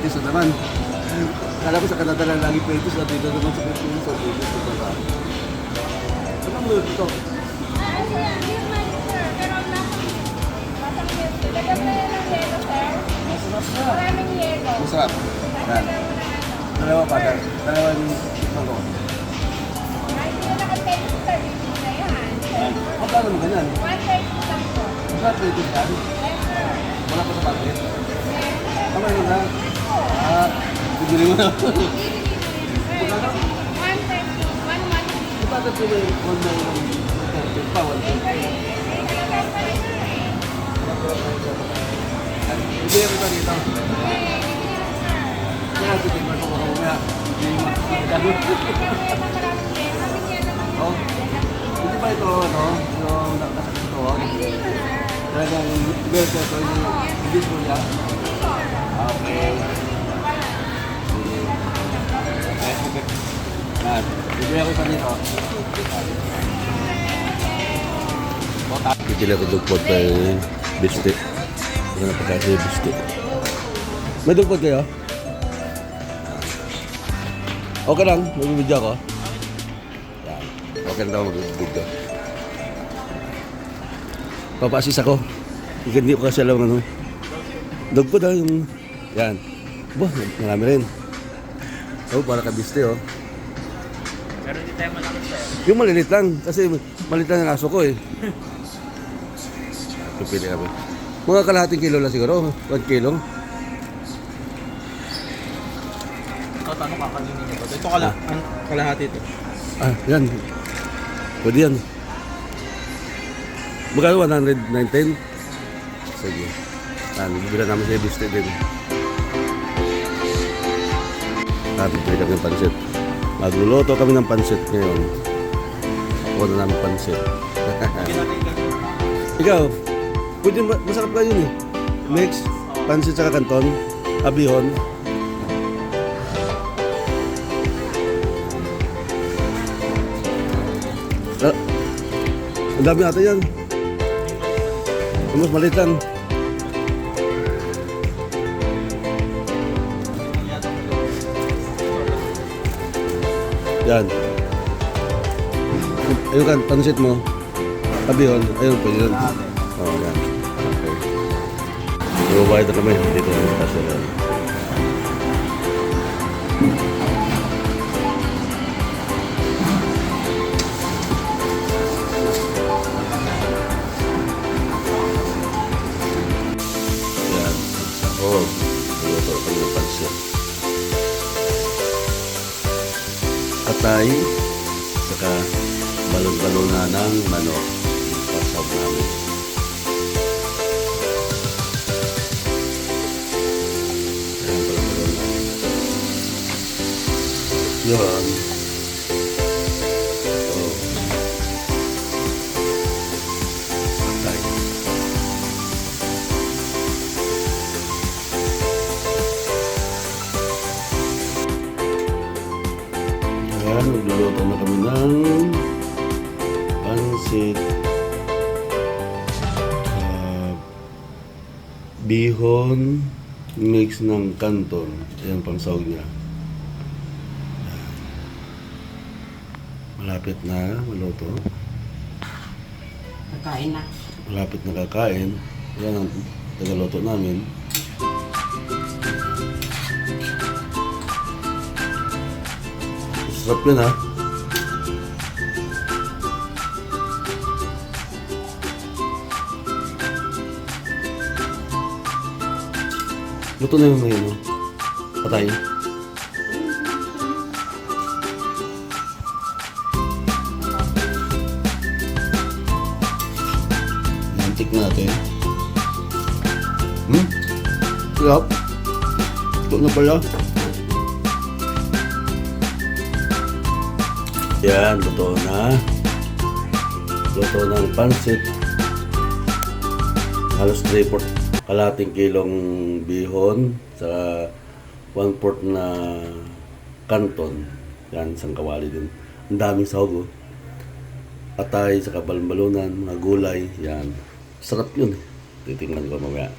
Petis na naman. Kala ko sa Canada lang lagi Petis, at dito naman sa Petis, sa Petis na ba? Anong mo ito? Masarap. Yan. Dalawa pa. Dalawang mango. Magkano mo ganyan? Masarap Petis yan? Wala pa sa packet? Kamay mo na? Bibili mo na. Magkano? 130. Bakit ko may 130 pa? 130. Bibili ko pa dito. Kaya titignan ko mamaya. Hindi mo makakagano. Oh. Hindi ba ito, yung nakasakit ito? Talagang bibili ko ito, hindi ko niya. Okay. Bibili ako pa dito. Bibili ako dugpot kay bistik. Ito na pagkasi yung bistik. May dugpot kayo? Okay lang, magbibidyo ako. Yan. Okay lang daw magbibidyo. Papasis ako. Hindi ko kasi alam ano. Dugpot daw yung... Yan. Bah, marami rin. Oh, para kabiste oh. Pero hindi tayo malakot sa'yo. Yung malilit lang. Kasi malilit lang ang aso ko eh. Pipili kami. Mga kalahating kilo lang siguro. 1 kilo. Ito, tanong kakainin niyo ba? Ito kalahati ito. Ah, yan. Pwede yan. Magkano 119? Sige. Bibila namin sa biste din. Bibili kami ng pansit. Magluluto kami ng pansit ngayon. Ako na namin pansit. Ikaw, pwede masarap ka yun eh. Mix, pansit saka kanton, abihon. Ang dami ata yan. Mas maliit lang. Yan. Ayun kan, pansit mo. Abihon. Ayun, pwede lang. Oo, yan. Okay. Iwabayad na kami. Dito na yung restaurant. Yan. Oh, iwato kami ng pansit. Katay, saka balon-balona ng manok. Pasab namin. Ayan, balon-balona. Yun. Oh. Katay. Ayan, nagluluto na kami ng pansit, bihon, mix ng kanton. Ayan pang sahog niya. Malapit na maluto. Kakain na. Malapit na kakain. Ayan ang tagaluto namin. Sarap yun ha. Luto na yung ngayon, no? Patay. Nantik natin. Sarap. Luto na pala. Yan, luto na. Luto ng pansit. Halos 3/4 kalating kilong bihon sa 1/4 na kanton. Yan, isang kawali din. Ang daming sahog, oh. Atay, saka balon-balonan, mga gulay. Yan. Sarap yun. Titingnan ko mamaya.